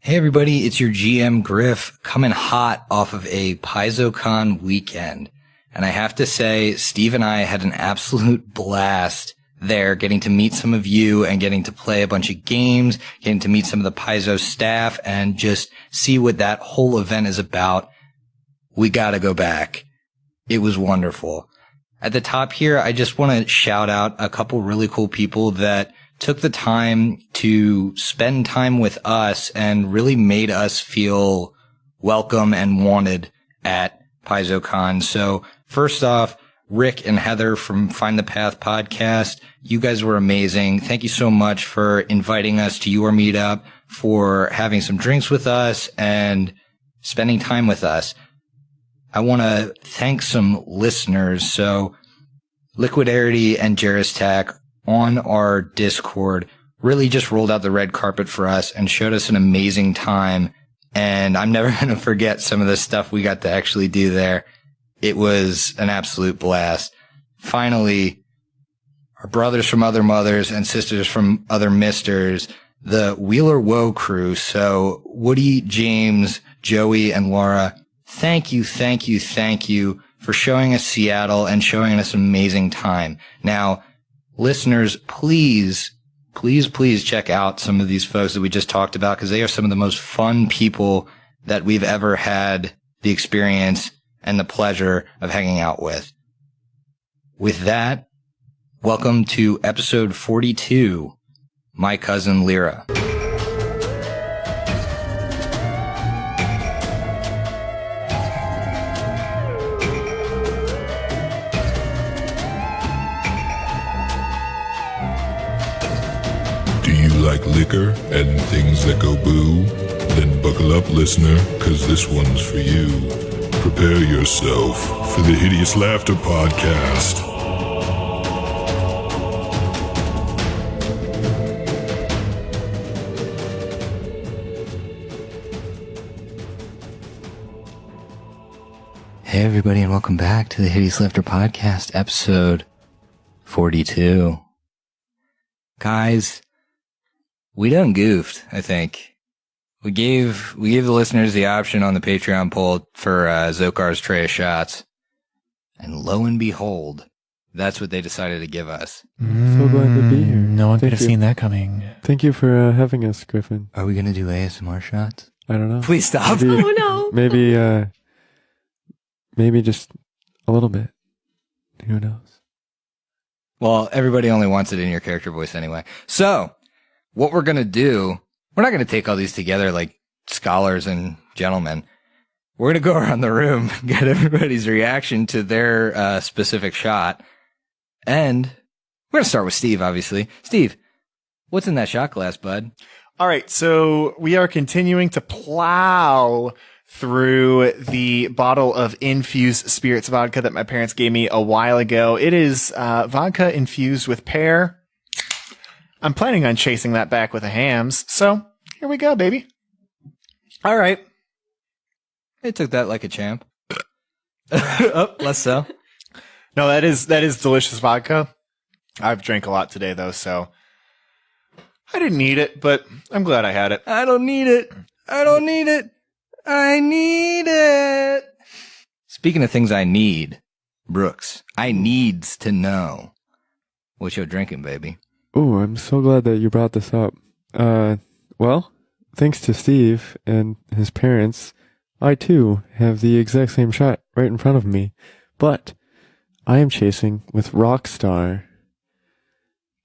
Hey everybody, it's your GM Griff coming hot off of a PaizoCon weekend. And I have to say, Steve and I had an absolute blast there, getting to meet some of you and getting to play a bunch of games, getting to meet some of the Paizo staff and just see what that whole event is about. We gotta go back. It was wonderful. At the top here, I just want to shout out a couple really cool people that took the time to spend time with us and really made us feel welcome and wanted at PaizoCon. So first off, Rick and Heather from Find the Path podcast, you guys were amazing. Thank you so much for inviting us to your meetup, for having some drinks with us and spending time with us. I want to thank some listeners. So Liquidarity and Jeristack on our Discord really just rolled out the red carpet for us and showed us an amazing time. And I'm never going to forget some of the stuff we got to actually do there. It was an absolute blast. Finally, our brothers from other mothers and sisters from other misters, the Wheeler Woe crew. So Woody, James, Joey, and Laura, thank you for showing us Seattle and showing us an amazing time. Now, listeners, please check out some of these folks that we just talked about because they are some of the most fun people that we've ever had the experience and the pleasure of hanging out with. With that, welcome to episode 42, My Cousin Leira. Like liquor and things that go boo? Then buckle up, listener, cause this one's for you. Prepare yourself for the Hideous Laughter Podcast. Hey everybody and welcome back to the Hideous Laughter Podcast, episode 42. Guys, we done goofed, I think. We gave the listeners the option on the Patreon poll for Zokar's tray of shots. And lo and behold, that's what they decided to give us. So glad to be here. No one could have seen that coming. Thank you for having us, Griffin. Are we going to do ASMR shots? I don't know. Please stop. Maybe, Oh no. Maybe just a little bit. Who knows? Well, everybody only wants it in your character voice anyway. So, what we're going to do, we're not going to take all these together like scholars and gentlemen. We're going to go around the room, get everybody's reaction to their specific shot. And we're going to start with Steve, obviously. Steve, what's in that shot glass, bud? All right, so we are continuing to plow through the bottle of infused spirits vodka that my parents gave me a while ago. It is vodka infused with pear. I'm planning on chasing that back with a hams, so here we go, baby. All right. I took that like a champ. Oh, less so. No, that is delicious vodka. I've drank a lot today, though, so I didn't need it, but I'm glad I had it. I don't need it. I need it. Speaking of things I need, Brooks, I needs to know what you're drinking, baby. Oh, I'm so glad that you brought this up. Well, thanks to Steve and his parents, I too have the exact same shot right in front of me. But I am chasing with Rockstar.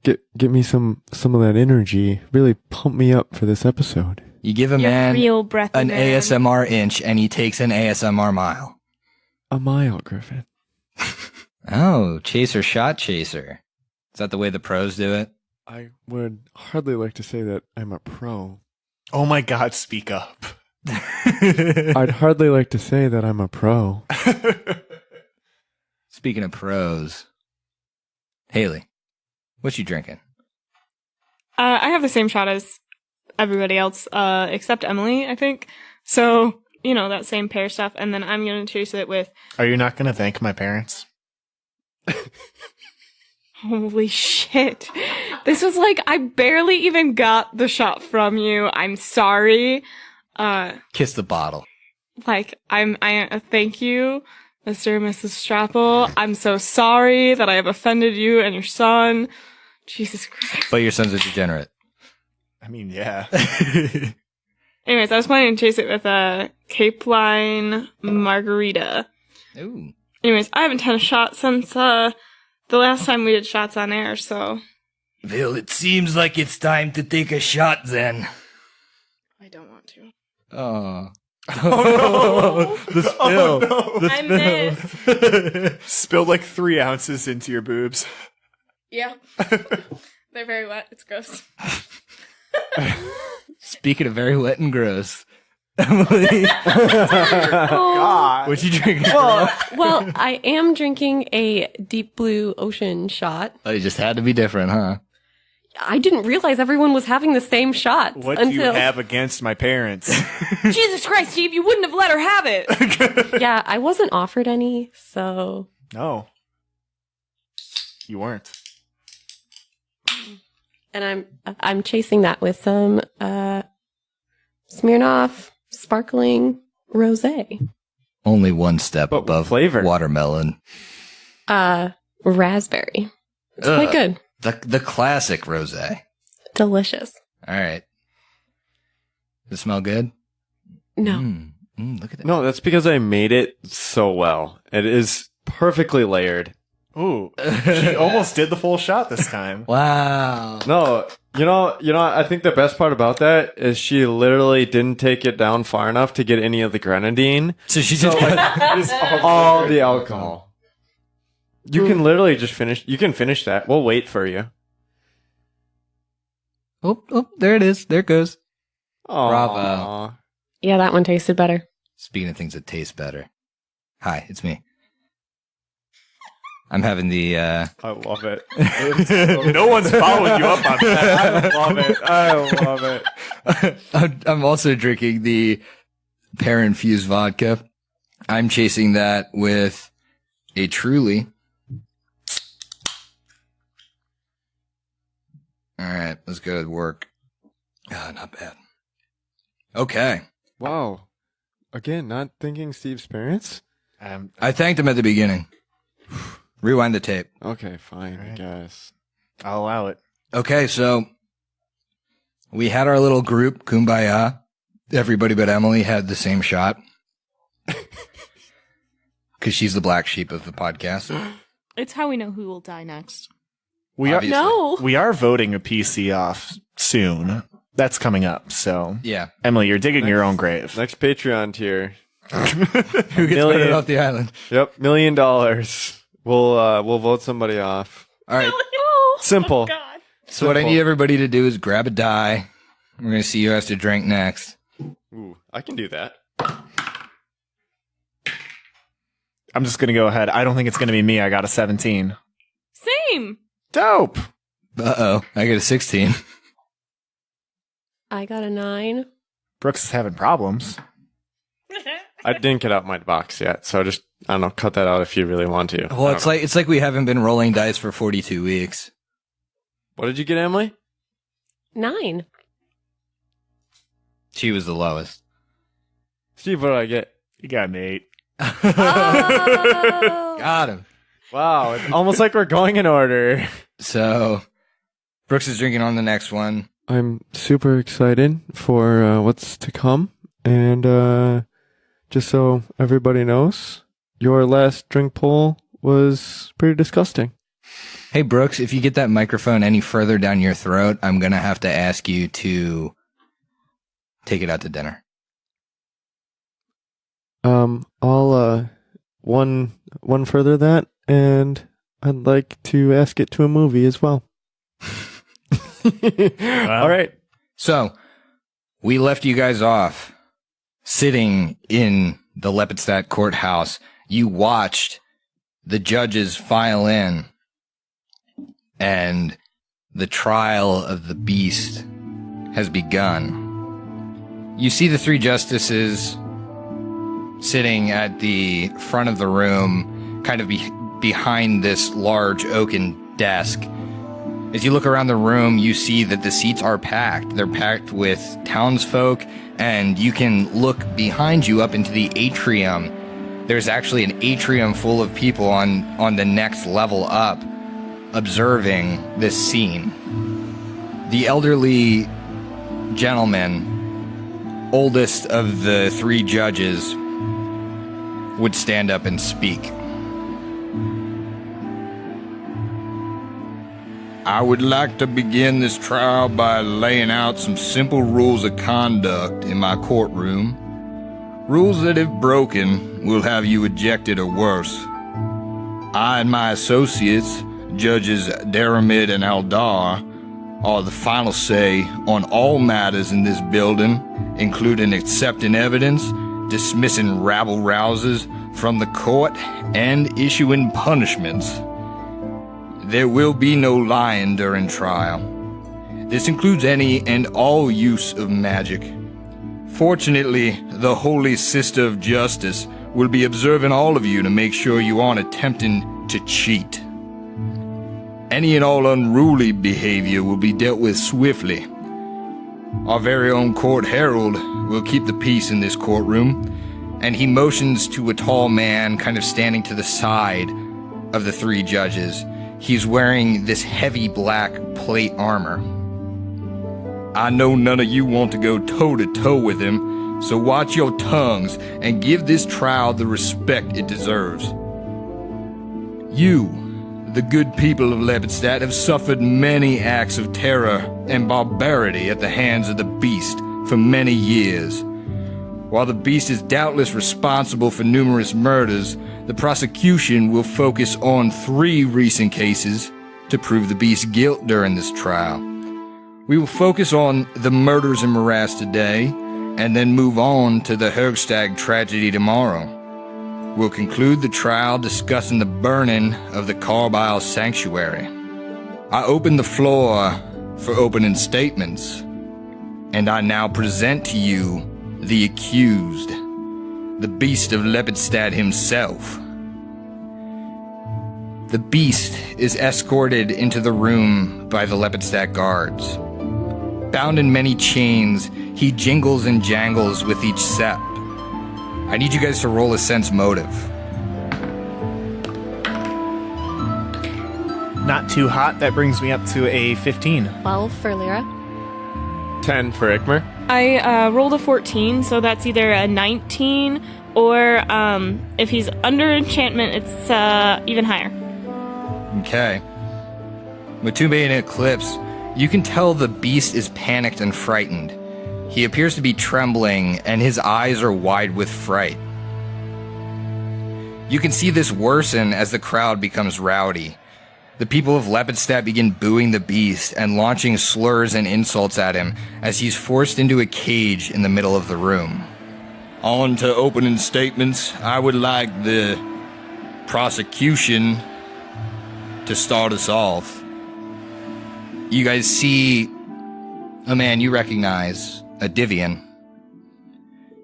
Get me some of that energy. Really pump me up for this episode. You give a Your man real breath an man. ASMR inch and he takes an ASMR mile. A mile, Griffin. Oh, chaser shot chaser. Is that the way the pros do it? I would hardly like to say that I'm a pro. Oh my God, speak up. I'd hardly like to say that I'm a pro. Speaking of pros, Haley, what you drinking? I have the same shot as everybody else, except Emily, I think. So, you know, that same pear stuff. And then I'm going to chase it with... Are you not going to thank my parents? Holy shit. This was like, I barely even got the shot from you. I'm sorry. Kiss the bottle. Like, thank you, Mr. and Mrs. Strapple. I'm so sorry that I have offended you and your son. Jesus Christ. But your son's a degenerate. I mean, yeah. Anyways, I was planning to chase it with a Cape Line margarita. Ooh. Anyways, I haven't had a shot since the last time we did shots on air, so. Well, it seems like it's time to take a shot then. I don't want to. Oh. The spill. Oh, no. I missed. Spilled like 3 ounces into your boobs. Yeah. They're very wet. It's gross. Speaking of very wet and gross, Emily, God. what you drinking? Well, I am drinking a Deep Blue Ocean shot. Oh, it just had to be different, huh? I didn't realize everyone was having the same shot. What do you have against my parents? Jesus Christ, Steve, you wouldn't have let her have it. Yeah, I wasn't offered any, so. No. You weren't. And I'm chasing that with some Smirnoff sparkling rosé. Only one step But above flavor. watermelon. Raspberry. It's quite good. The classic rosé. Delicious. All right. Does it smell good? No. Look at that. No, that's because I made it so well. It is perfectly layered. Ooh. She almost did the full shot this time. Wow. No, you know, I think the best part about that is she literally didn't take it down far enough to get any of the grenadine. So she just It's all the alcohol. You can literally just finish. You can finish that. We'll wait for you. Oh, there it is. There it goes. Aw. Bravo. Yeah, that one tasted better. Speaking of things that taste better. Hi, it's me. I'm having the, I love it. No one's following you up on that. I love it. I'm also drinking the pear-infused vodka. I'm chasing that with a Truly. All right, let's go to work. Not bad. Okay. Wow. Again, not thinking Steve's parents? I thanked him at the beginning. Rewind the tape. Okay, fine, I Right. guess. I'll allow it. Okay, so we had our little group, Kumbaya. Everybody but Emily had the same shot. Because she's the black sheep of the podcast. It's how we know who will die next. We are Obviously. No. we are voting a PC off soon. That's coming up. So, Yeah. Emily, you're digging your own grave. Next Patreon tier. Who gets Million. voted off the island? Yep, $1 million. We'll vote somebody off. All right. Oh, Simple. God. So what I need everybody to do is grab a die. We're going to see who has to drink next. Ooh, I can do that. I'm just going to go ahead. I don't think it's going to be me. I got a 17. Same. Dope. Uh-oh. I got a 16. I got a 9. Brooks is having problems. I didn't get out my box yet, so just, I don't know, cut that out if you really want to. Well, it's like we haven't been rolling dice for 42 weeks. What did you get, Emily? 9. She was the lowest. Steve, what did I get? You got an 8. Oh. Got him. Wow, it's almost like we're going in order. So Brooks is drinking on the next one. I'm super excited for what's to come. And just so everybody knows, your last drink poll was pretty disgusting. Hey, Brooks, if you get that microphone any further down your throat, I'm going to have to ask you to take it out to dinner. I'll one further that, and I'd like to ask it to a movie as well. All right. So we left you guys off sitting in the Lepidstadt courthouse. You watched the judges file in, and the trial of the beast has begun. You see the 3 justices sitting at the front of the room, kind of behind this large oaken desk. As you look around the room, you see that the seats are packed. They're packed with townsfolk and you can look behind you up into the atrium. There's actually an atrium full of people on the next level up, observing this scene. The elderly gentleman, oldest of the three judges, would stand up and speak. I would like to begin this trial by laying out some simple rules of conduct in my courtroom. Rules that, if broken, will have you ejected or worse. I and my associates, Judges Daramid and Aldar, are the final say on all matters in this building, including accepting evidence, dismissing rabble-rousers from the court, and issuing punishments. There will be no lying during trial. This includes any and all use of magic. Fortunately, the Holy Sister of Justice will be observing all of you to make sure you aren't attempting to cheat. Any and all unruly behavior will be dealt with swiftly. Our very own court herald will keep the peace in this courtroom, and he motions to a tall man kind of standing to the side of the three judges. He's wearing this heavy black plate armor. I know none of you want to go toe-to-toe with him, so watch your tongues and give this trial the respect it deserves. You, the good people of Lepidstadt, have suffered many acts of terror and barbarity at the hands of the beast for many years. While the beast is doubtless responsible for numerous murders, the prosecution will focus on 3 recent cases to prove the beast's guilt during this trial. We will focus on the murders in Morass today, and then move on to the Hergstag tragedy tomorrow. We'll conclude the trial discussing the burning of the Carbile Sanctuary. I open the floor for opening statements, and I now present to you the accused, the Beast of Lepidstadt himself. The Beast is escorted into the room by the Lepidstadt guards. Bound in many chains, he jingles and jangles with each step. I need you guys to roll a sense motive. Not too hot. That brings me up to a 15. 12 for Lyra. 10 for Ikmer. I rolled a 14, so that's either a 19 or if he's under enchantment, it's even higher. Okay. Matube and Eclipse, you can tell the beast is panicked and frightened. He appears to be trembling, and his eyes are wide with fright. You can see this worsen as the crowd becomes rowdy. The people of Lepidstadt begin booing the beast and launching slurs and insults at him as he's forced into a cage in the middle of the room. On to opening statements. I would like the prosecution to start us off. You guys see a man you recognize, a Divian,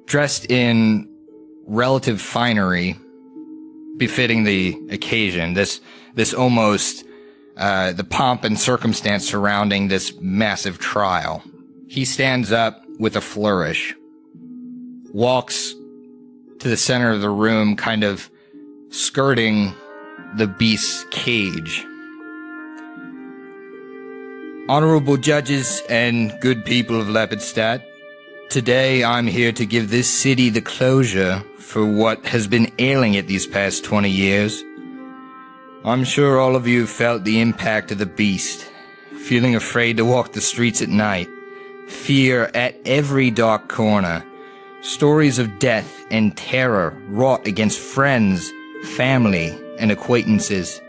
dressed in relative finery befitting the occasion. This almost the pomp and circumstance surrounding this massive trial. He stands up with a flourish, walks to the center of the room, kind of skirting the beast's cage. Honorable judges and good people of Lepidstadt, today I'm here to give this city the closure for what has been ailing it these past 20 years. I'm sure all of you have felt the impact of the beast, feeling afraid to walk the streets at night, fear at every dark corner, stories of death and terror wrought against friends, family, and acquaintances.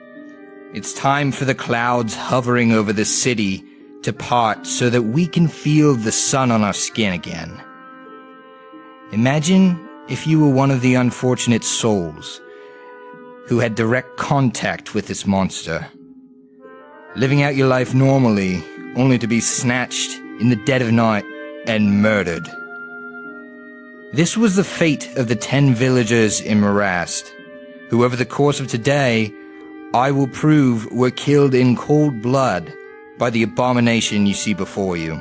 It's time for the clouds hovering over the city to part so that we can feel the sun on our skin again. Imagine if you were one of the unfortunate souls who had direct contact with this monster, living out your life normally, only to be snatched in the dead of night and murdered. This was the fate of the 10 villagers in Morast, who over the course of today, I will prove were killed in cold blood by the abomination you see before you.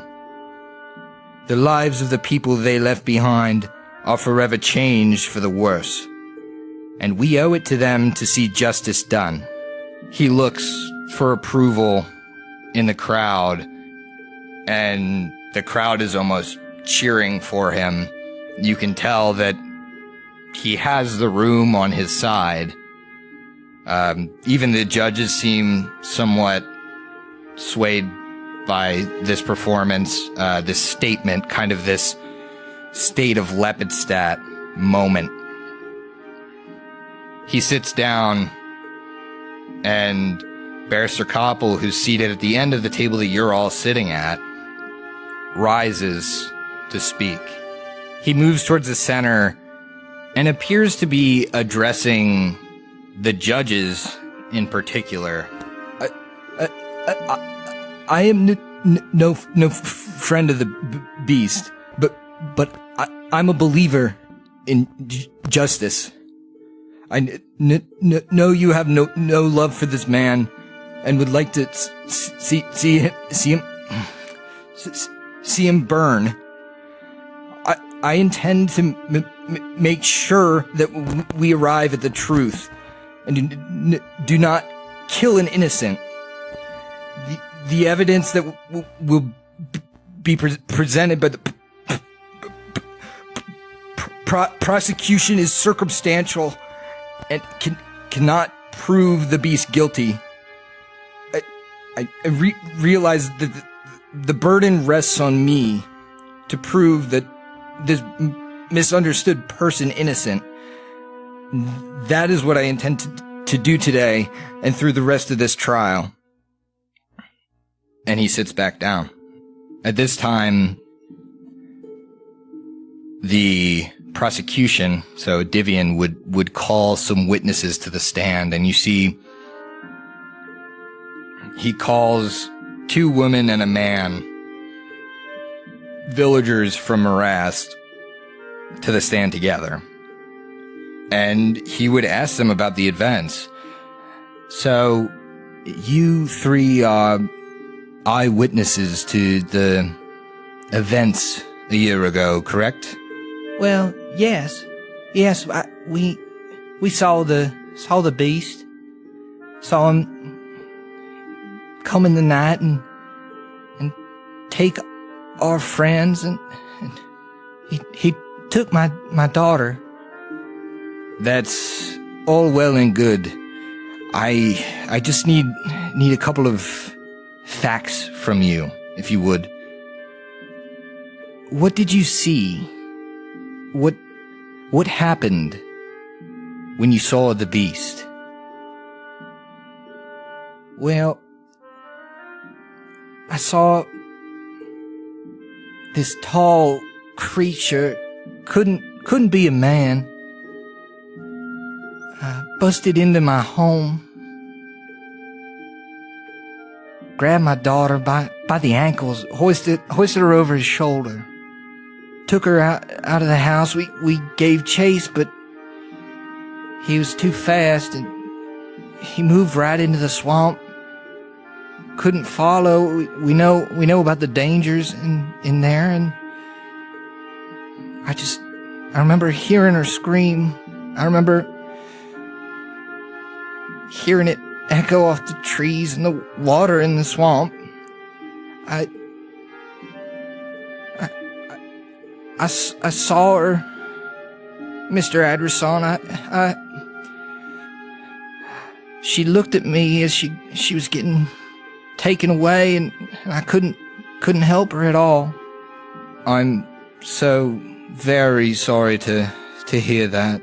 The lives of the people they left behind are forever changed for the worse. And we owe it to them to see justice done. He looks for approval in the crowd, and the crowd is almost cheering for him. You can tell that he has the room on his side. Even the judges seem somewhat swayed by this performance, this statement, kind of this state of Lepidstadt moment. He sits down, and Barrister Koppel, who's seated at the end of the table that you're all sitting at, rises to speak. He moves towards the center and appears to be addressing the judges in particular. I am no friend of the beast, but I'm a believer in justice. I know you have no love for this man, and would like to see him burn. I intend to make sure that we arrive at the truth, and do not kill an innocent. The evidence that will be presented by the prosecution is circumstantial and cannot prove the beast guilty. I realize that the burden rests on me to prove that this misunderstood person innocent. That is what I intend to do today and through the rest of this trial. And he sits back down. At this time, the prosecution, so Divian, would call some witnesses to the stand, and you see he calls 2 women and a man, villagers from Morast, to the stand together. And he would ask them about the events. So, you 3 are eyewitnesses to the events a year ago, correct? Well, yes. Yes, we saw the beast. Saw him come in the night and take our friends, and he took my daughter. That's all well and good. I just need a couple of facts from you, if you would. What did you see? What happened when you saw the beast? Well, I saw this tall creature, couldn't be a man, busted into my home, grabbed my daughter by the ankles, hoisted her over his shoulder, took her out of the house. We gave chase, but he was too fast, and he moved right into the swamp. Couldn't follow. We know about the dangers in there, and I remember hearing her scream. I remember hearing it echo off the trees and the water in the swamp. I saw her, Mr. Adreson. She looked at me as she was getting taken away, and I couldn't help her at all. I'm so very sorry to hear that,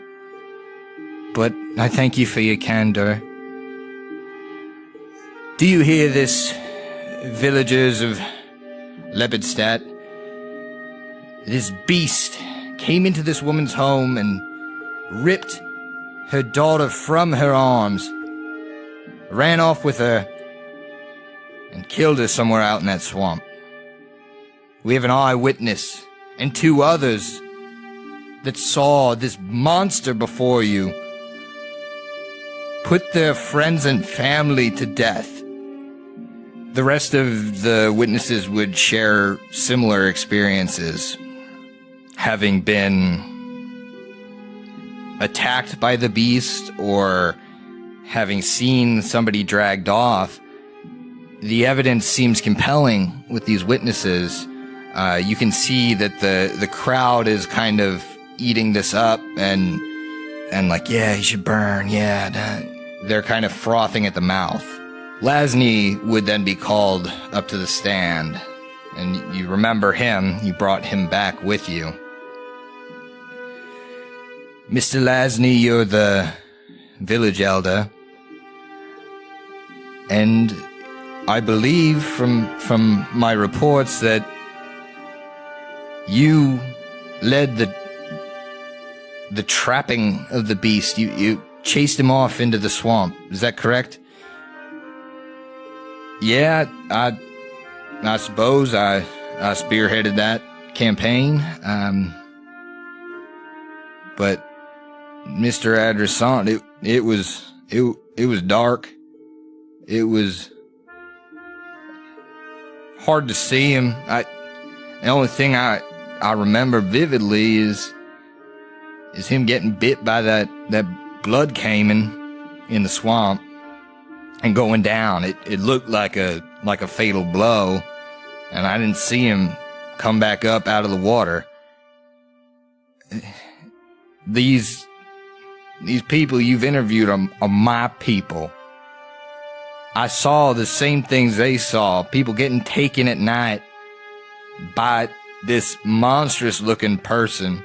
but I thank you for your candor. Do you hear this, villagers of Lepidstadt? This beast came into this woman's home and ripped her daughter from her arms, ran off with her, and killed her somewhere out in that swamp. We have an eyewitness and 2 others that saw this monster before you put their friends and family to death. The rest of the witnesses would share similar experiences, having been attacked by the beast or having seen somebody dragged off. The evidence seems compelling with these witnesses. You can see that the crowd is kind of eating this up and like, yeah, he should burn. Yeah, they're kind of frothing at the mouth. Lasny would then be called up to the stand, and you remember him. You brought him back with you. Mr. Lasny, you're the village elder, and I believe from my reports that you led the trapping of the beast. You chased him off into the swamp. Is that correct? Yeah, I suppose I spearheaded that campaign. But Mr. Adressant, it was dark. It was hard to see him. The only thing I remember vividly is him getting bit by that blood caiman in the swamp and going down. It looked like a fatal blow, and I didn't see him come back up out of the water. These people you've interviewed are my people. I saw the same things they saw. People getting taken at night by this monstrous-looking person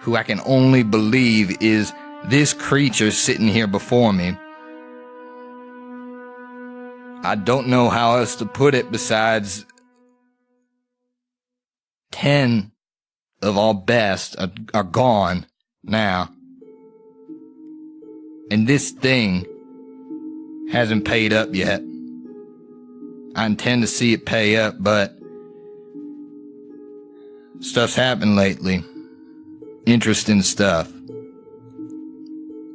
who I can only believe is this creature sitting here before me. I don't know how else to put it besides 10 of our best are gone now. And this thing hasn't paid up yet. I intend to see it pay up, but stuff's happened lately. Interesting stuff.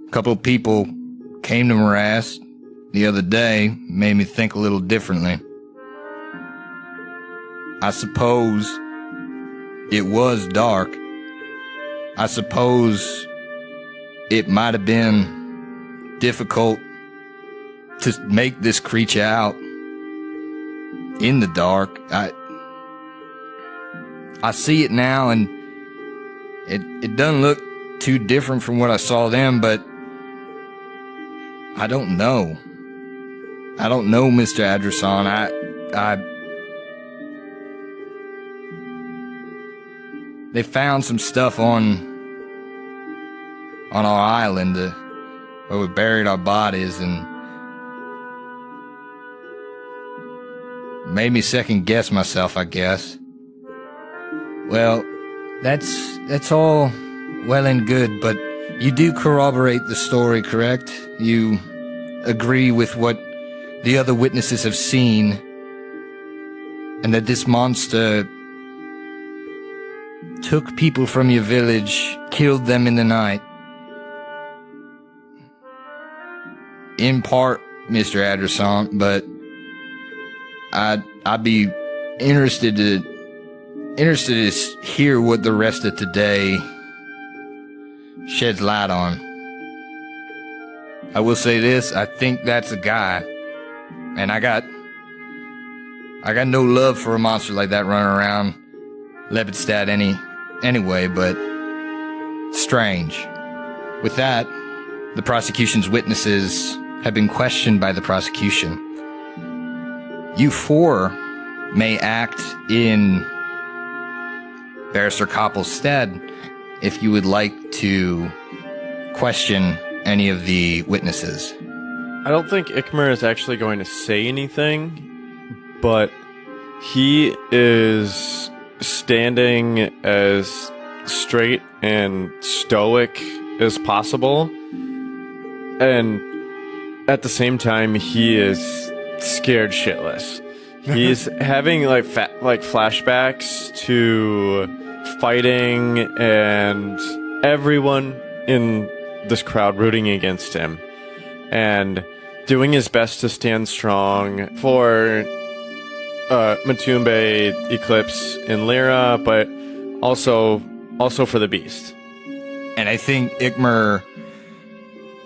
A couple of people came to Morass the other day, made me think a little differently. I suppose it was dark. I suppose it might have been difficult to make this creature out in the dark. I see it now, and it doesn't look too different from what I saw then, but I don't know. I don't know, Mr. Adressant. They found some stuff on our island where we buried our bodies, and made me second guess myself, I guess. Well, that's all well and good, but you do corroborate the story, correct? You agree with what the other witnesses have seen, and that this monster took people from your village, killed them in the night. In part, Mr. Adressant, but I'd be interested to hear what the rest of today sheds light on. I will say this, I think that's a guy, and I got no love for a monster like that running around Lepidstadt anyway, but strange. With that, the prosecution's witnesses have been questioned by the prosecution. You four may act in Barrister Koppel's stead if you would like to question any of the witnesses. I don't think Ikmer is actually going to say anything, but he is standing as straight and stoic as possible, and at the same time he is scared shitless. He's having like flashbacks to fighting and everyone in this crowd rooting against him, and doing his best to stand strong for Matumbe, Eclipse, and Lyra, but also for the beast. And I think Ikmer,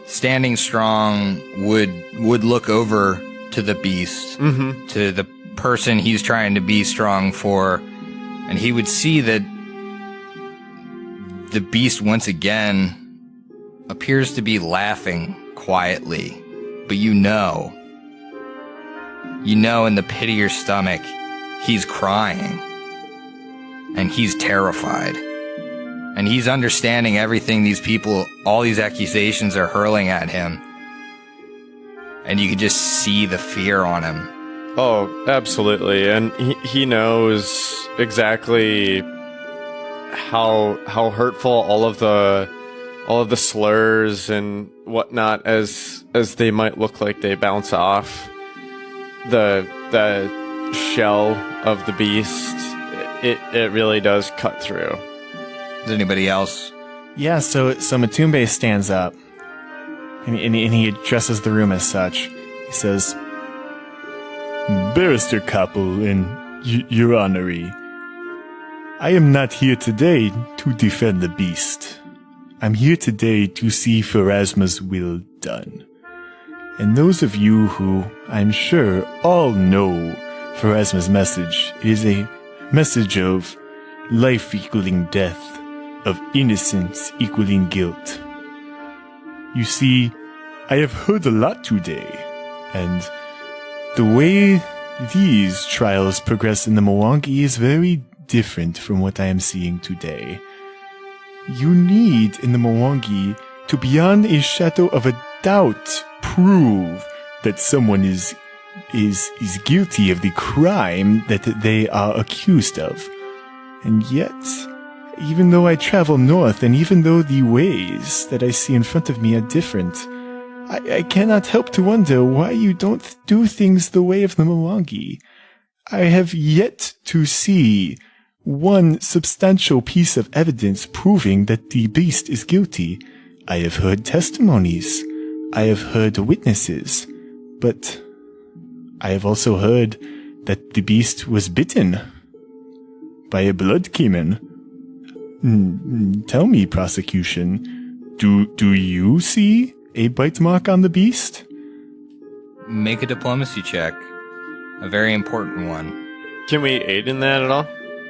standing strong, would look over to the beast, to the person he's trying to be strong for, and he would see that the beast once again appears to be laughing quietly, but you know in the pit of your stomach, he's crying, and he's terrified. And he's understanding everything these people, all these accusations are hurling at him. And you can just see the fear on him. Oh, absolutely. And he knows exactly how hurtful all of the slurs and whatnot as they might look like they bounce off the shell of the beast. It really does cut through. Is anybody else? Yeah, so Matumbe stands up, and he addresses the room as such. He says, Barrister Capel and Your Honory, I am not here today to defend the beast. I'm here today to see Pharasma's will done. And those of you who, I'm sure, all know Pharasma's message, it is a message of life equaling death, of innocence equaling guilt. You see, I have heard a lot today, and the way these trials progress in the Mwangi is very different from what I am seeing today. You need in the Mwangi to beyond a shadow of a doubt prove that someone is guilty of the crime that they are accused of. And yet, even though I travel north, and even though the ways that I see in front of me are different, I cannot help to wonder why you don't do things the way of the Mwangi. I have yet to see one substantial piece of evidence proving that the beast is guilty. I have heard testimonies. I have heard witnesses. But I have also heard that the beast was bitten by a blood caiman. Tell me, prosecution, do you see a bite mark on the beast? Make a diplomacy check. A very important one. Can we aid in that at all?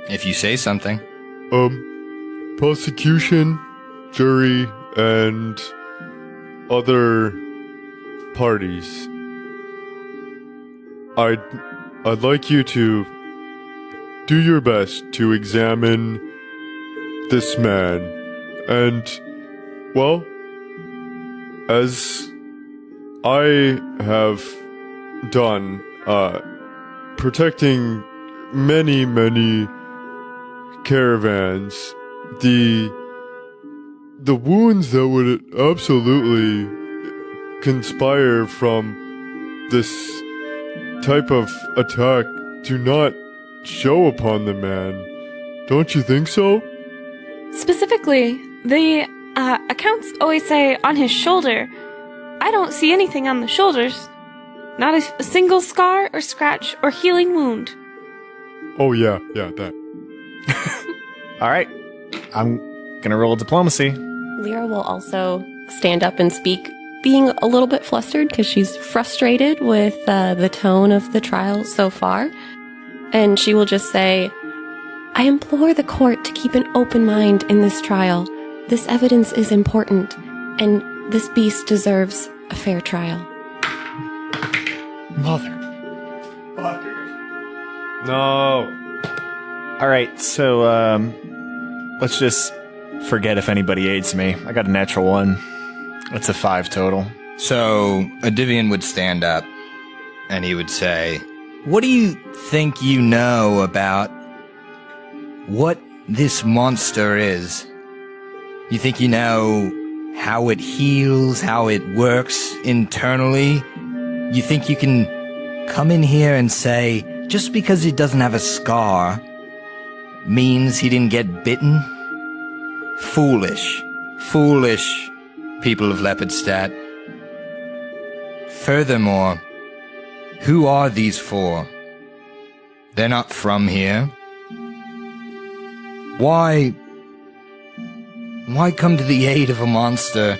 If you say something. Prosecution, jury, and other parties. I'd like you to do your best to examine this man, and, well, as I have done, protecting many caravans, the wounds that would absolutely conspire from this type of attack do not show upon the man. Don't you think so? Specifically, the accounts always say on his shoulder. I don't see anything on the shoulders. Not a single scar or scratch or healing wound. Oh yeah, that. All right, I'm gonna roll diplomacy. Lyra will also stand up and speak, being a little bit flustered because she's frustrated with the tone of the trial so far. And she will just say, I implore the court to keep an open mind in this trial. This evidence is important, and this beast deserves a fair trial. Mother. No. All right, so let's just forget if anybody aids me. I got a natural 1. That's a 5 total. So Adivian would stand up and he would say, what do you think you know about what this monster is? You think you know how it heals, how it works internally? You think you can come in here and say, just because he doesn't have a scar means he didn't get bitten? Foolish. Foolish, people of Lepidstadt. Furthermore, who are these 4? They're not from here. Why come to the aid of a monster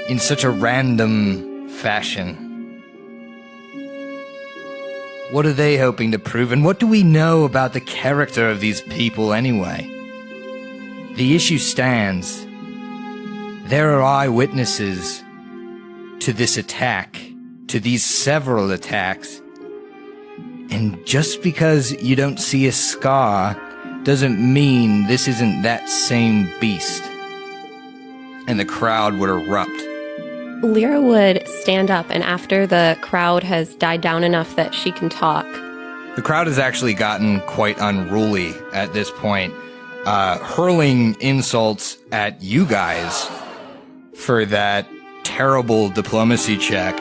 in such a random fashion? What are they hoping to prove, and what do we know about the character of these people anyway? The issue stands. There are eyewitnesses to this attack, to these several attacks, and just because you don't see a scar doesn't mean this isn't that same beast. And the crowd would erupt. Lyra would stand up, and after the crowd has died down enough that she can talk. The crowd has actually gotten quite unruly at this point, hurling insults at you guys for that terrible diplomacy check.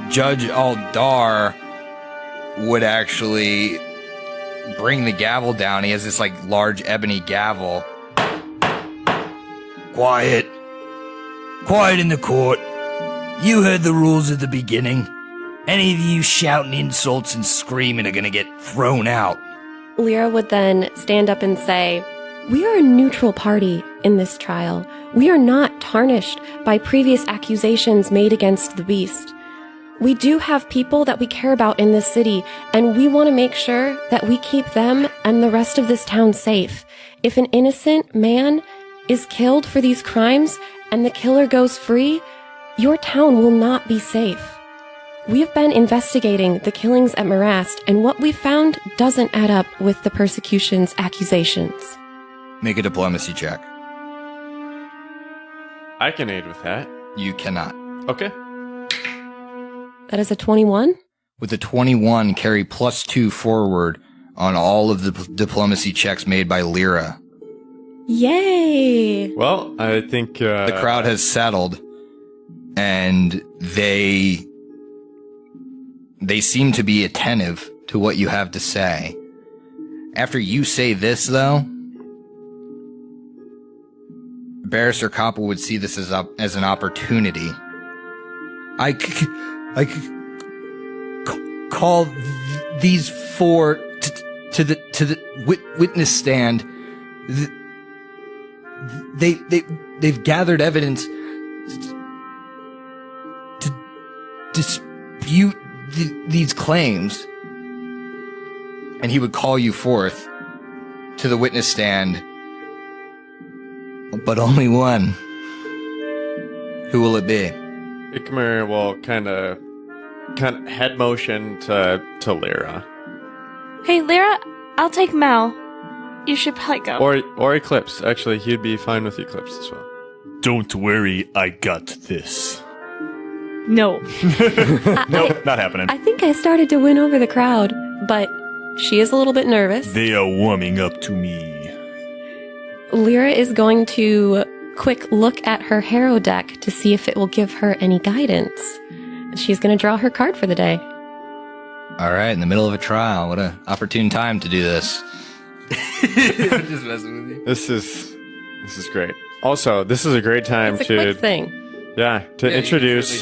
Judge Aldar would actually bring the gavel down. He has this like large ebony gavel. Quiet in the court. You heard the rules at the beginning. Any of you shouting insults and screaming are gonna get thrown out. Lyra would then stand up and say, "We are a neutral party in this trial. We are not tarnished by previous accusations made against the beast. We do have people that we care about in this city, and we want to make sure that we keep them and the rest of this town safe. If an innocent man is killed for these crimes and the killer goes free, your town will not be safe. We have been investigating the killings at Morast, and what we found doesn't add up with the persecution's accusations." Make a diplomacy check. I can aid with that. You cannot. Okay. That is a 21. With a 21, carry +2 forward on all of the diplomacy checks made by Lyra. Yay! Well, I think The crowd has settled, and they seem to be attentive to what you have to say. After you say this, though, Barrister Copper would see this as an opportunity. I call these four to the witness stand. They've gathered evidence to dispute these claims. And he would call you forth to the witness stand. But only one. Who will it be? Ikmer will kind of head motion to Lyra. Hey, Lyra, I'll take Mel. You should probably go. Or Eclipse. Actually, he'd be fine with Eclipse as well. Don't worry, I got this. No. Nope, not happening. I think I started to win over the crowd, but she is a little bit nervous. They are warming up to me. Lyra is going to quick look at her hero deck to see if it will give her any guidance. She's going to draw her card for the day. All right, in the middle of a trial. What an opportune time to do this. Just messing with you. This is great. Also, this is a great time It's a to quick thing. introduce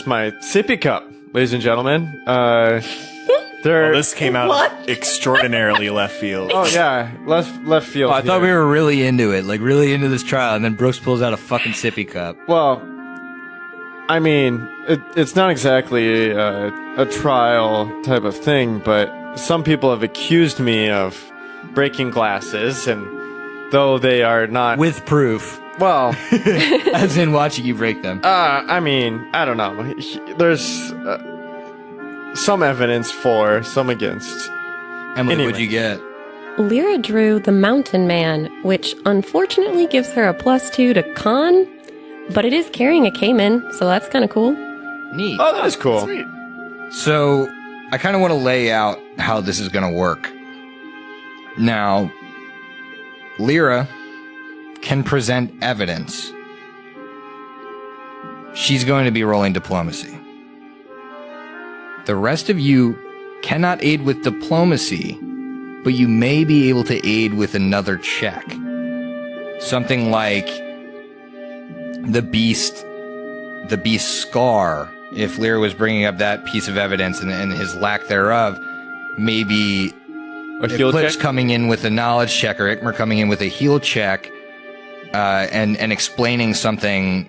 my sippy cup, ladies and gentlemen. Well, this came out extraordinarily left field. Oh yeah, left field. I thought we were really into it, like really into this trial, and then Brooks pulls out a fucking sippy cup. Well, I mean, it's not exactly a trial type of thing, but some people have accused me of breaking glasses, and though they are not With proof. well, As in watching you break them. I mean, I don't know. There's some evidence for, some against. Emily, anyway. what'd you get? Lyra drew the Mountain Man, which unfortunately gives her a +2 to con, but it is carrying a caiman, so that's kind of cool. Neat. Oh, that is cool. Sweet. So, I kind of want to lay out how this is going to work. Now, Lyra can present evidence. She's going to be rolling diplomacy. The rest of you cannot aid with diplomacy, but you may be able to aid with another check. Something like the beast's scar if Leira was bringing up that piece of evidence and his lack thereof, maybe A heel Eclipse check? coming in with a knowledge check or Ikmer coming in with a heal check, and explaining something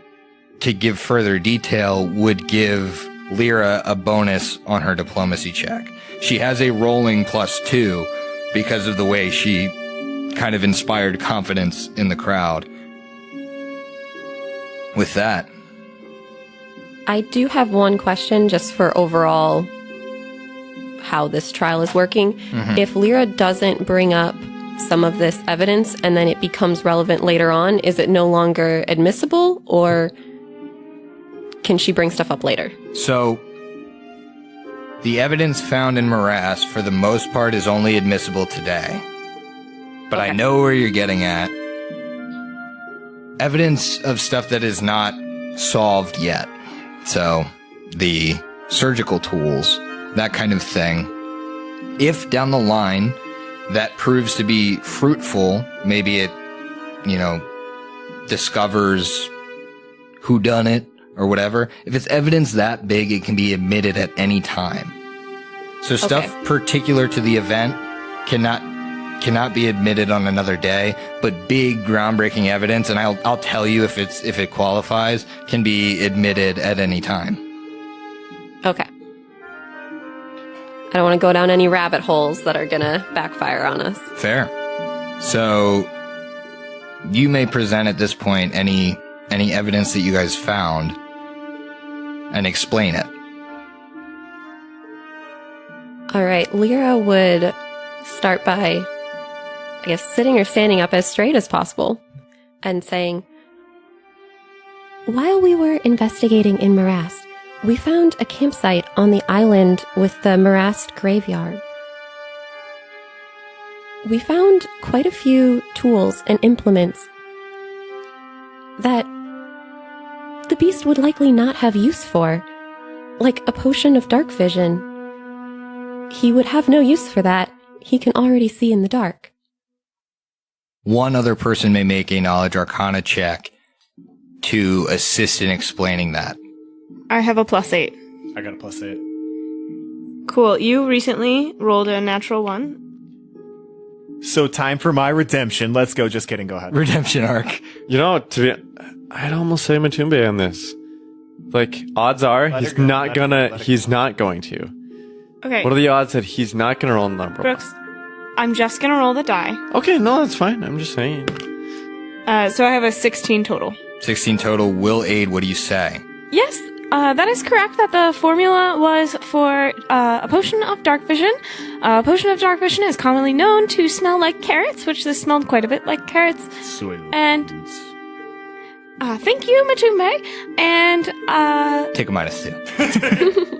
to give further detail would give Leira a bonus on her diplomacy check. She has a rolling +2 because of the way she kind of inspired confidence in the crowd. With that, I do have one question just for overall how this trial is working. If Leira doesn't bring up some of this evidence and then it becomes relevant later on, is it no longer admissible, or can she bring stuff up later? so the evidence found in Morass, for the most part, is only admissible today. But I know where you're getting at. Evidence of stuff that is not solved yet. So, the surgical tools, that kind of thing. If down the line that proves to be fruitful, maybe it, discovers who done it or whatever. If it's evidence that big, it can be admitted at any time. So stuff particular to the event cannot be admitted on another day, but big groundbreaking evidence, and I'll tell you if it qualifies, can be admitted at any time. Okay. I don't want to go down any rabbit holes that are gonna backfire on us. Fair. So you may present at this point any evidence that you guys found and explain it. All right, Leira would start by, I guess, sitting or standing up as straight as possible and saying, while we were investigating in Morass, we found a campsite on the island with the morassed graveyard. We found quite a few tools and implements that the beast would likely not have use for, like a potion of dark vision. He would have no use for that. He can already see in the dark. One other person may make a knowledge arcana check to assist in explaining that. I have a +8. I got a +8. Cool. You recently rolled a natural 1. So time for my redemption. Let's go. Just kidding. Go ahead. Redemption arc. I'd almost say Matumbe on this. Like, odds are he's not going to. Okay. What are the odds that he's not going to roll a number? Brooks, I'm just gonna roll the die. Okay, no, that's fine. I'm just saying. So I have a 16 total. 16 total will aid. What do you say? Yes, that is correct that the formula was for a potion of dark vision. A potion of dark vision is commonly known to smell like carrots, which this smelled quite a bit like carrots. And thank you, Matumbe. And Take a -2.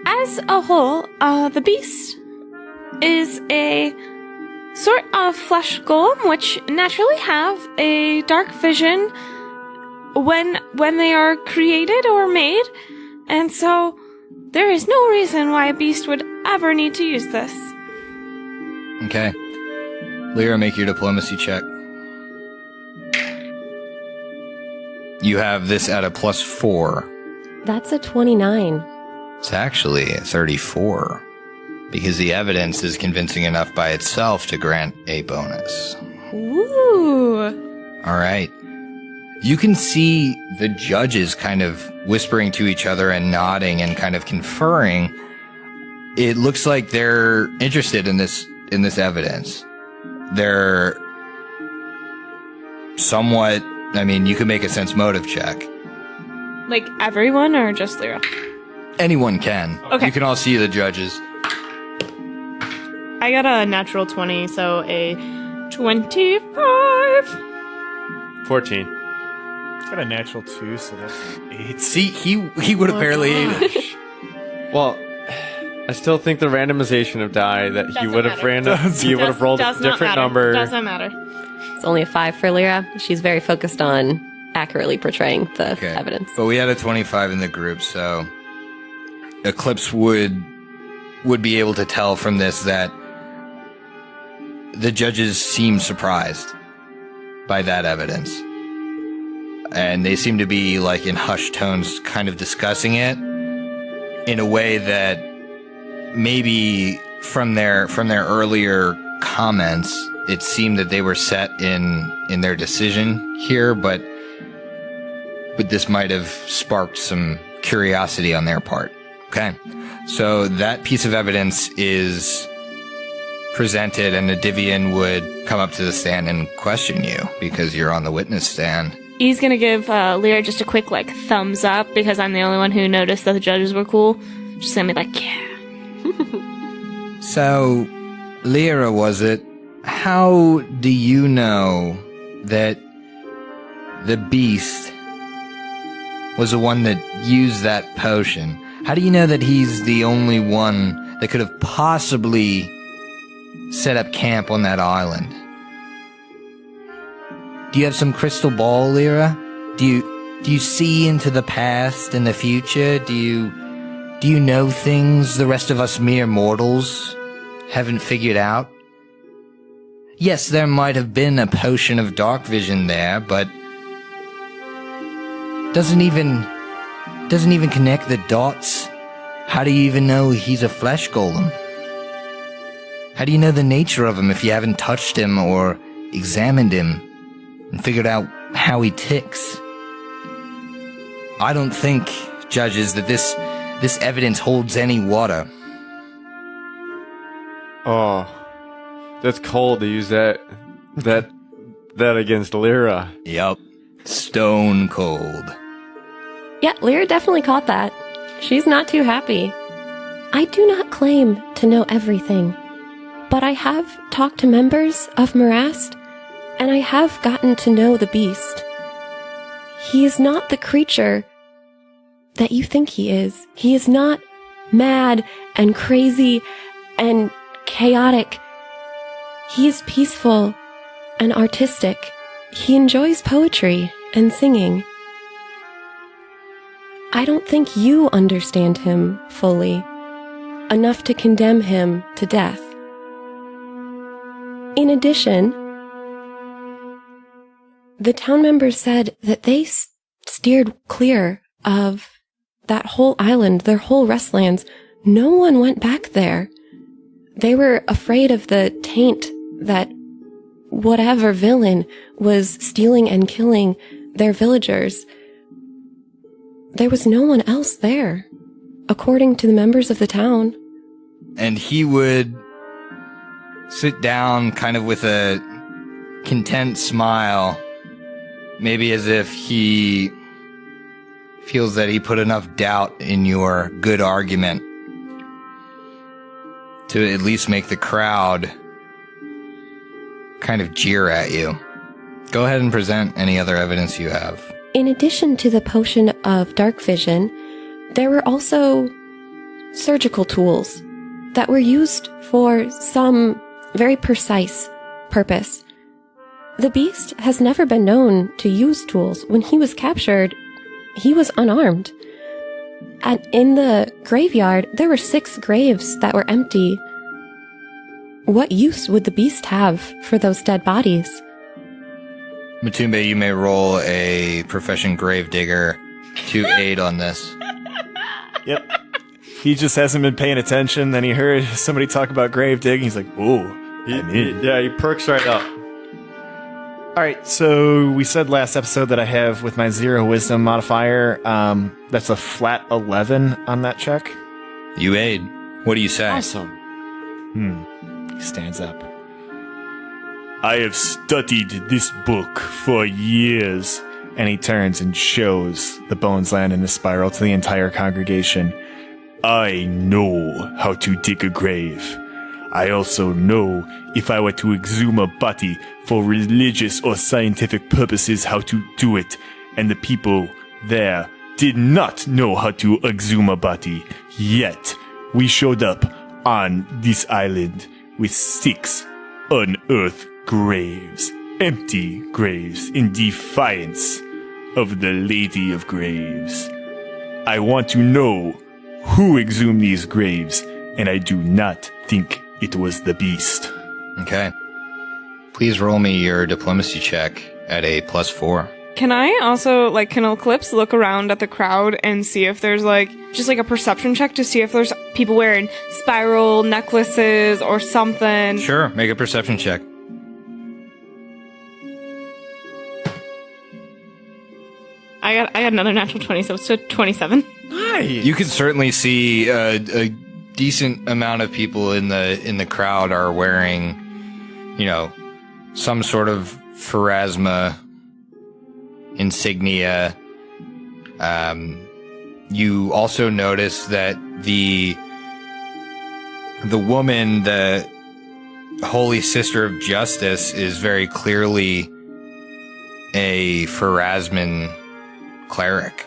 as a whole, the beast is a sort of flesh golem, which naturally have a dark vision when they are created or made, and so there is no reason why a beast would ever need to use this. Okay. Leira, make your diplomacy check. You have this at a +4. That's a 29. It's actually a 34. Because the evidence is convincing enough by itself to grant a bonus. Woo! All right. You can see the judges kind of whispering to each other and nodding and kind of conferring. It looks like they're interested in this evidence. They're somewhat, you could make a sense motive check. Like everyone or just Lyra? Anyone can. Okay. You can all see the judges. I got a natural 20, so a 25. 14. It's got a natural 2, so that's an 8. See, he would have barely aided. Well, I still think the randomization of die that he Doesn't would have matter. he would have rolled a Does not different matter. number. Doesn't matter. It's only a 5 for Lyra. She's very focused on accurately portraying the evidence. But we had a 25 in the group, so Eclipse would be able to tell from this that the judges seem surprised by that evidence. and they seem to be like in hushed tones kind of discussing it in a way that maybe from their earlier comments, it seemed that they were set in their decision here, but this might have sparked some curiosity on their part. Okay. So that piece of evidence is presented, and the Divian would come up to the stand and question you because you're on the witness stand. He's gonna give Lyra just a quick, like, thumbs up because I'm the only one who noticed that the judges were cool. Just gonna be like, yeah. So, Lyra, was it? How do you know that the beast was the one that used that potion? How do you know that he's the only one that could have possibly set up camp on that island? Do you have some crystal ball, Lyra? Do you see into the past and the future? Do you know things the rest of us mere mortals haven't figured out? Yes, there might have been a potion of dark vision there, but doesn't even connect the dots. How do you even know he's a flesh golem? How do you know the nature of him if you haven't touched him or examined him and figured out how he ticks? I don't think, judges, that this evidence holds any water. Oh, that's cold to use that against Lyra. Yup. Stone cold. Yeah, Lyra definitely caught that. She's not too happy. I do not claim to know everything, but I have talked to members of Morast, and I have gotten to know the beast. He is not the creature that you think he is. He is not mad and crazy and chaotic. He is peaceful and artistic. He enjoys poetry and singing. I don't think you understand him fully, enough to condemn him to death. In addition, the town members said that they steered clear of that whole island, their whole restlands. No one went back there. They were afraid of the taint that whatever villain was stealing and killing their villagers. There was no one else there, according to the members of the town. And he would sit down kind of with a content smile, maybe as if he feels that he put enough doubt in your good argument to at least make the crowd kind of jeer at you. Go ahead and present any other evidence you have. In addition to the potion of dark vision, there were also surgical tools that were used for some very precise purpose. The beast has never been known to use tools. When he was captured, he was unarmed. And in the graveyard, there were 6 graves that were empty. What use would the beast have for those dead bodies? Matumbe, you may roll a profession gravedigger to aid on this. Yep. He just hasn't been paying attention. Then he heard somebody talk about grave digging. He's like, "Ooh, He perks right up. All right, so we said last episode that I have with my 0 wisdom modifier, that's a flat 11 on that check. You aid. What do you say? Awesome. He stands up. I have studied this book for years. And he turns and shows the bones land in the spiral to the entire congregation. I know how to dig a grave. I also know if I were to exhume a body for religious or scientific purposes how to do it, and the people there did not know how to exhume a body. Yet, we showed up on this island with 6 unearthed graves, empty graves, in defiance of the Lady of Graves. I want to know who exhumed these graves, and I do not think it was the beast. Okay. Please roll me your diplomacy check at a +4. Can I also, like, can Eclipse look around at the crowd and see if there's, like, just, like, a perception check to see if there's people wearing spiral necklaces or something? Sure, make a perception check. I got another natural 20, so it's 27. Nice. You can certainly see a decent amount of people in the crowd are wearing, you know, some sort of Pharasma insignia. You also notice that the woman, the Holy Sister of Justice, is very clearly a Pharasman cleric.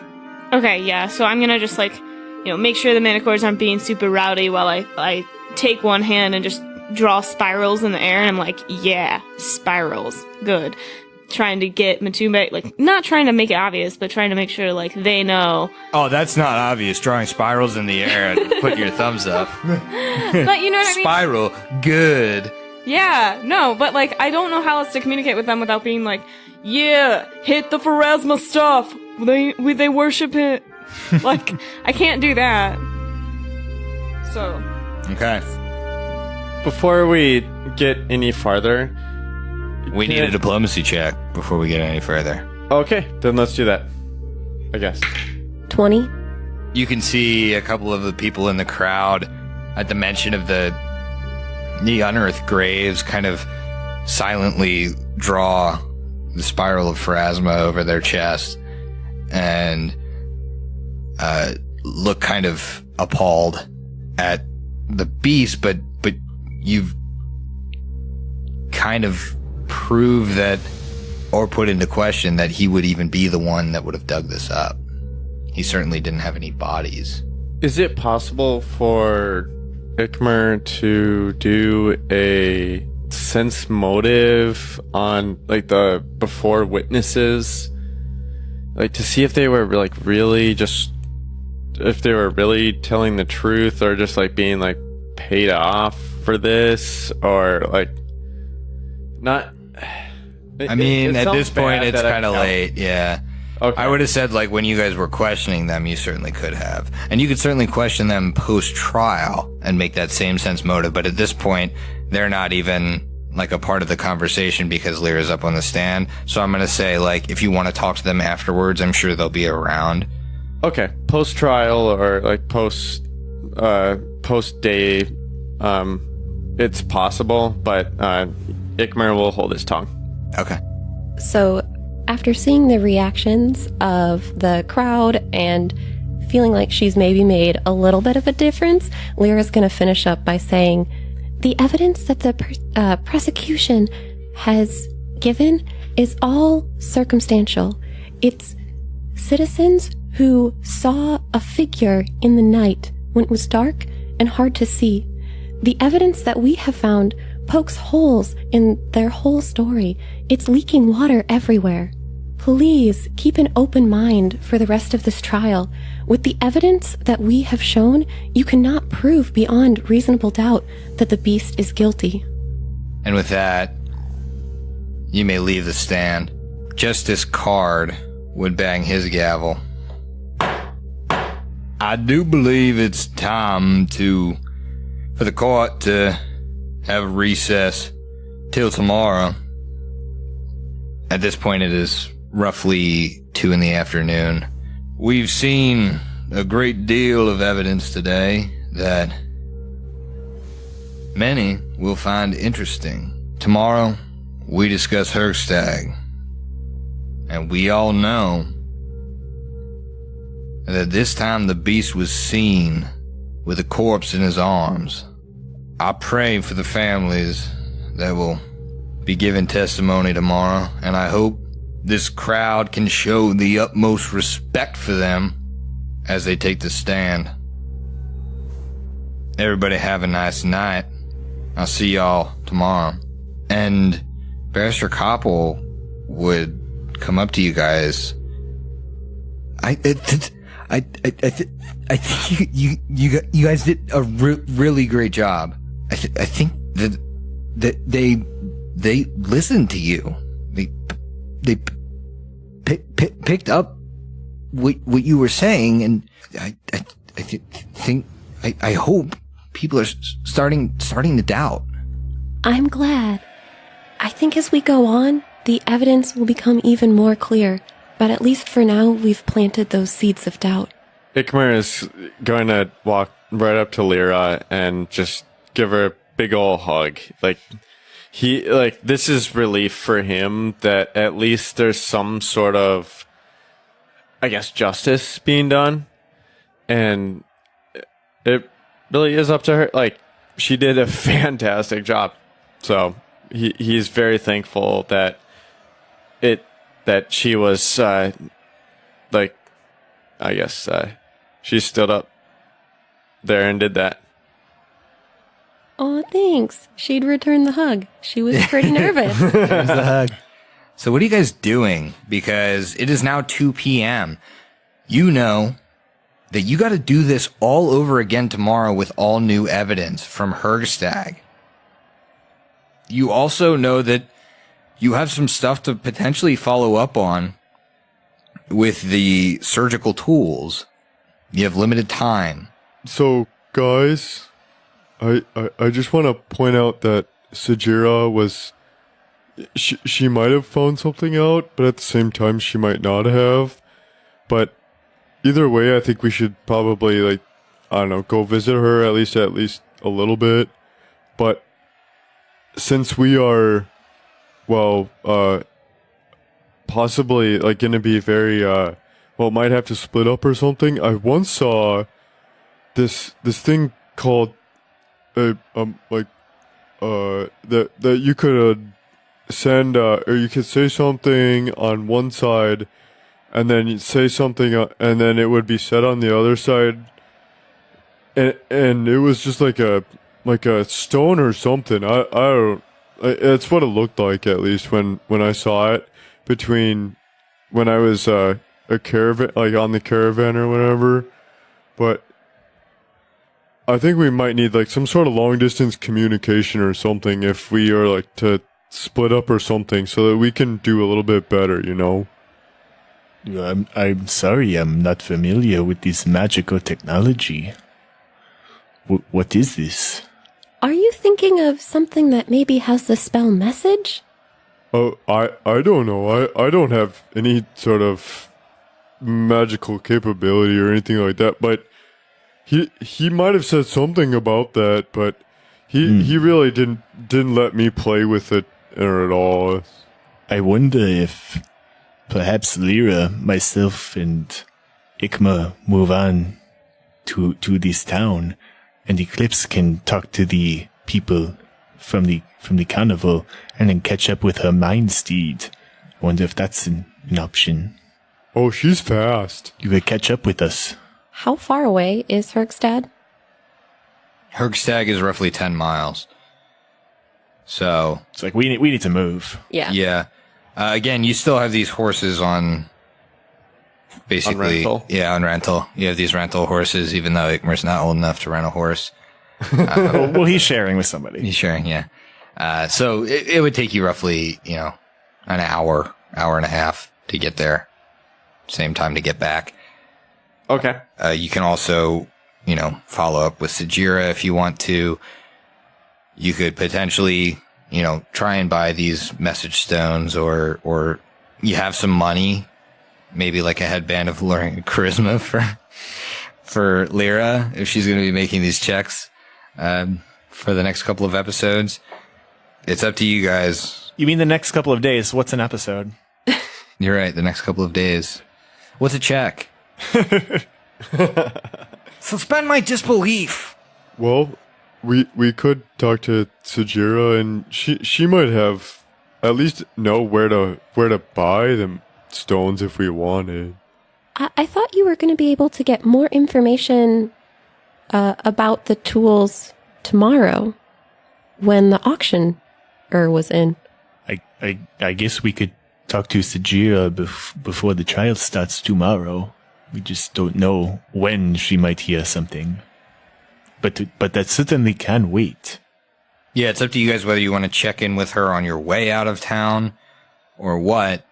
Okay, yeah, so I'm gonna just, like, you know, make sure the Manticores aren't being super rowdy while I take one hand and just draw spirals in the air, and I'm like, yeah, spirals. Good. Trying to get Matumbe, like, not trying to make it obvious, but trying to make sure, like, they know. Oh, that's not obvious. Drawing spirals in the air and putting your thumbs up. But you know what I mean? Spiral, good. Yeah, no, but, like, I don't know how else to communicate with them without being like, yeah, hit the Pharasma stuff. They worship it. Like, I can't do that. So. Okay. Before we get any farther, We need a diplomacy check before we get any further. okay, then let's do that. I guess. 20. You can see a couple of the people in the crowd at the mention of the unearthed graves kind of silently draw the spiral of Pharasma over their chest and look kind of appalled at the beast, but you've kind of proved that, or put into question that he would even be the one that would have dug this up. He certainly didn't have any bodies. Is it possible for Ikmer to do a sense motive on, like, the before witnesses? Like, to see if they were, like, really just, if they were really telling the truth, or just, like, being, like, paid off for this, or, like, not... I mean, at this point, it's kind of late. late, yeah. Okay. I would have said, like, when you guys were questioning them, you certainly could have. And you could certainly question them post-trial and make that same sense motive, but at this point, they're not even, like, a part of the conversation because Lyra's up on the stand. So I'm gonna say, like, if you want to talk to them afterwards, I'm sure they'll be around. Okay, post-trial, or, like, post-day, it's possible, but Ikmer will hold his tongue. Okay. So, after seeing the reactions of the crowd and feeling like she's maybe made a little bit of a difference, Lyra's going to finish up by saying, the evidence that the prosecution has given is all circumstantial. It's citizens who saw a figure in the night when it was dark and hard to see. The evidence that we have found pokes holes in their whole story. It's leaking water everywhere. Please keep an open mind for the rest of this trial. With the evidence that we have shown, you cannot prove beyond reasonable doubt that the beast is guilty. And with that, you may leave the stand. Justice Card would bang his gavel. I do believe it's time for the court to have a recess till tomorrow. At this point, it is roughly 2 p.m. We've seen a great deal of evidence today that many will find interesting. Tomorrow, we discuss Herstag. And we all know that this time the beast was seen with a corpse in his arms. I pray for the families that will be giving testimony tomorrow, and I hope this crowd can show the utmost respect for them as they take the stand. Everybody have a nice night. I'll see y'all tomorrow. And Barrister Koppel would come up to you guys. I think you guys did a really great job. I think that they listened to you. They picked up what you were saying, and I hope people are starting to doubt. I'm glad. I think as we go on, the evidence will become even more clear. But at least for now, we've planted those seeds of doubt. Ikmer is going to walk right up to Lyra and just give her a big ol' hug. This is relief for him that at least there's some sort of, I guess, justice being done. And it really is up to her. She did a fantastic job. So he's very thankful that she was, she stood up there and did that. Oh, thanks. She'd return the hug. She was pretty nervous. There's the hug. So what are you guys doing? Because it is now 2 p.m. You know that you got to do this all over again tomorrow with all new evidence from Hergstag. You also know that you have some stuff to potentially follow up on with the surgical tools. You have limited time. So, guys, I just want to point out that Sajira was... She might have found something out, but at the same time, she might not have. But either way, I think we should probably, go visit her at least a little bit. But since we are, possibly, going to be very, might have to split up or something. I once saw this thing called, that you could send, or you could say something on one side, and then you'd say something, and then it would be said on the other side, and it was just like a stone or something. I don't. It's what it looked like, at least when I saw it, between when I was a caravan, on the caravan or whatever. But I think we might need some sort of long distance communication or something if we are to split up or something, so that we can do a little bit better, you know? I'm sorry, I'm not familiar with this magical technology. What is this? Are you thinking of something that maybe has the spell message? Oh, I don't know. I don't have any sort of magical capability or anything like that, but he might have said something about that, but he really didn't let me play with it at all. I wonder if perhaps Lyra, myself, and Ikma move on to this town, and Eclipse can talk to the people from the carnival and then catch up with her mind steed. I wonder if that's an option. Oh, she's fast. You could catch up with us. How far away is Hergstad? Hergstag is roughly 10 miles. So it's we need to move. Yeah. Yeah. Again, you still have these horses on, basically. On rental? Yeah, on rental. You have these rental horses, even though Ikmer's not old enough to rent a horse. Well, he's sharing with somebody. He's sharing, yeah. So it would take you roughly, an hour and a half to get there. Same time to get back. Okay. You can also, follow up with Sajira if you want to. You could potentially, try and buy these message stones, or you have some money, maybe like a headband of alluring charisma for Lyra, if she's going to be making these checks, for the next couple of episodes. It's up to you guys. You mean the next couple of days? What's an episode? You're right. The next couple of days. What's a check? Suspend my disbelief. Well, we could talk to Sajira, and she might have at least know where to buy them stones if we wanted. I thought you were going to be able to get more information about the tools tomorrow when the auction was in. I guess we could talk to Sajira before the trial starts tomorrow. We just don't know when she might hear something. But that certainly can wait. Yeah, it's up to you guys whether you want to check in with her on your way out of town or what.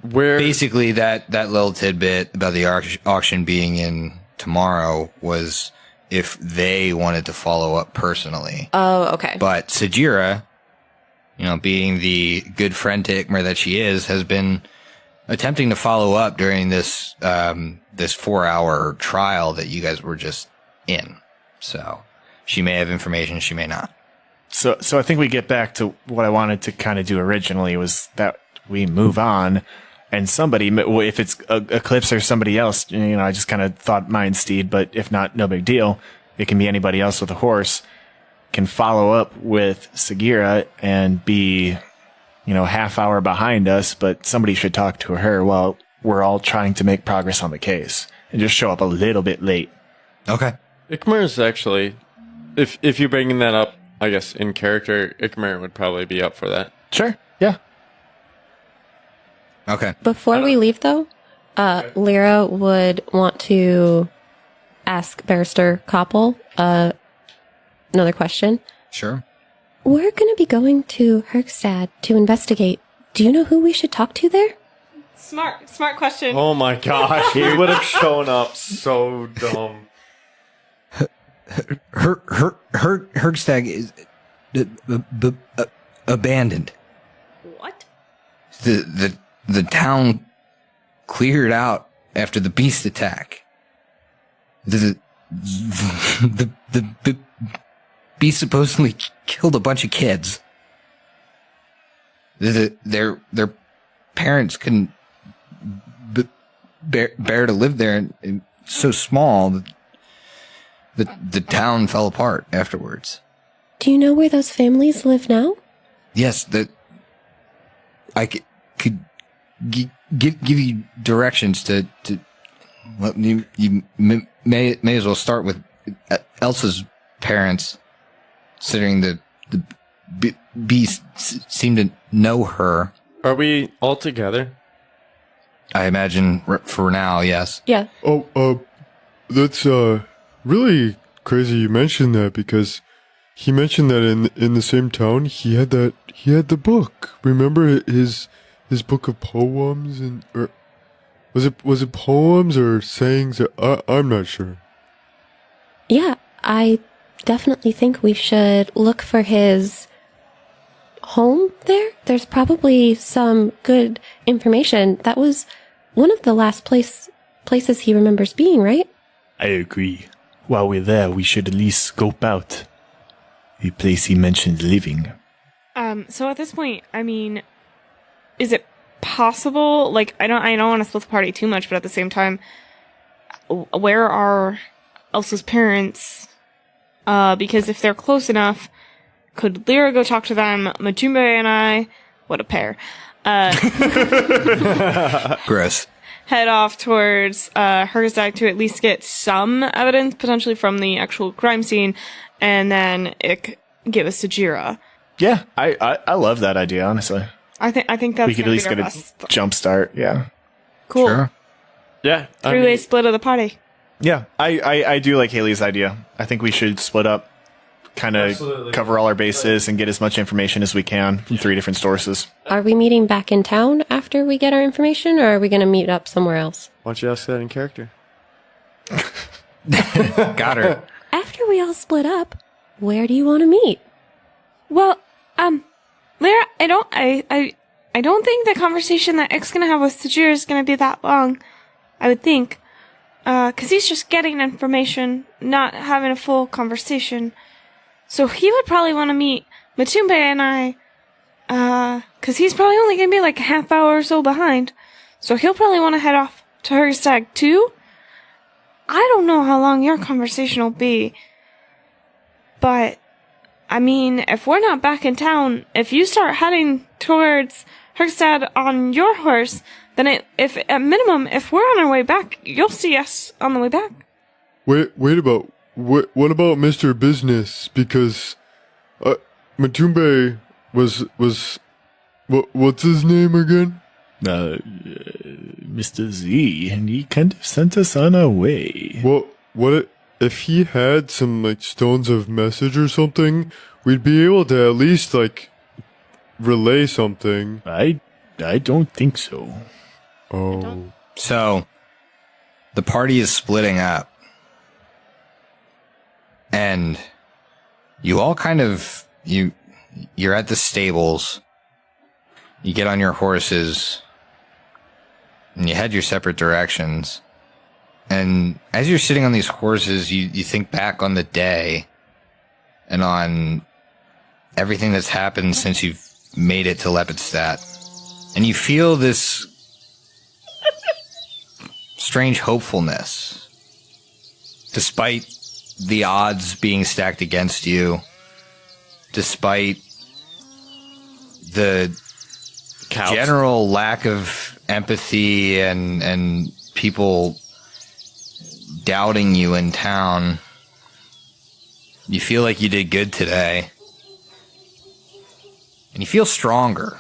Where basically that little tidbit about the auction being in tomorrow was if they wanted to follow up personally. Oh, okay. But Sajira, being the good friend to Ikmer that she is, has been attempting to follow up during this 4-hour trial that you guys were just in. So she may have information, she may not. So I think we get back to what I wanted to kind of do originally was that we move on, and somebody, if it's Eclipse or somebody else, I just kind of thought Mind Steed, but if not, no big deal. It can be anybody else with a horse, can follow up with Sagira and be, half hour behind us, but somebody should talk to her while we're all trying to make progress on the case and just show up a little bit late. Okay. Ikmer is actually, if you're bringing that up, I guess in character, Ikmer would probably be up for that. Sure. Yeah. Okay. Before we leave, though, Lyra would want to ask Barrister Koppel another question. Sure. We're going to be going to Herkstad to investigate. Do you know who we should talk to there? Smart question. Oh my gosh, he would have shown up so dumb. Herkstag is abandoned. What? The town cleared out after the beast attack. The beast supposedly killed a bunch of kids. Their parents couldn't bear to live there, and so small that the town fell apart afterwards. Do you know where those families live now? Yes, I could give you directions to well, you may as well start with Elsa's parents, considering the beast seemed to know her. Are we all together? I imagine for now, yes. Yeah. Oh, that's really crazy you mentioned that, because he mentioned that in the same town he had the book. Remember his book of poems, and or was it poems or sayings? I'm not sure. Yeah, I definitely think we should look for his home there. There's probably some good information. That was one of the last places he remembers being, right? I agree. While we're there, we should at least scope out the place he mentioned living. So at this point, I mean, is it possible? Like, I don't want to split the party too much, but at the same time, where are Elsa's parents? Because if they're close enough, could Lyra go talk to them? Matumbe and I, what a pair. Gross. Head off towards Hergestag to at least get some evidence, potentially from the actual crime scene, and then give us to Jira. Yeah, I love that idea, honestly. I think that's We could at least get a jump start, yeah. Cool. Sure. Yeah. Three-way split of the party. Yeah, I do like Haley's idea. I think we should split up, kind of cover all our bases and get as much information as we can from 3 different sources. Are we meeting back in town after we get our information, or are we going to meet up somewhere else? Why don't you ask that in character? Got her. After we all split up, where do you want to meet? Well, Lyra, I don't think the conversation that X gonna have with Sajir is gonna be that long. I would think. 'Cause he's just getting information, not having a full conversation. So he would probably want to meet Matumbe and I, 'cause he's probably only gonna be like a half hour or so behind. So he'll probably want to head off to Hergestag too. I don't know how long your conversation will be, but I mean, if we're not back in town, if you start heading towards Hergestad on your horse, then if at minimum, if we're on our way back, you'll see us on the way back. Wait about what about Mr. Business? Because Matumbe was what's his name again? Mr. Z, and he kind of sent us on our way. What if he had some like stones of message or something? We'd be able to at least like relay something. I I don't think so. Oh. So, the party is splitting up. And you all kind of, you're at the stables. You get on your horses. And you head your separate directions. And as you're sitting on these horses, you think back on the day and on everything that's happened since you've made it to Lepidstadt. And you feel this strange hopefulness. Despite the odds being stacked against you, despite the general lack of empathy and people doubting you in town, you feel like you did good today. And you feel stronger.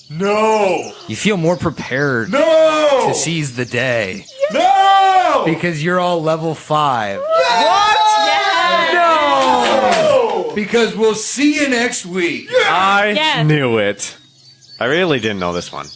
No! You feel more prepared No! to seize the day. No! Because you're all level 5. What? No! Because we'll see you next week. I Yes. knew it. I really didn't know this one.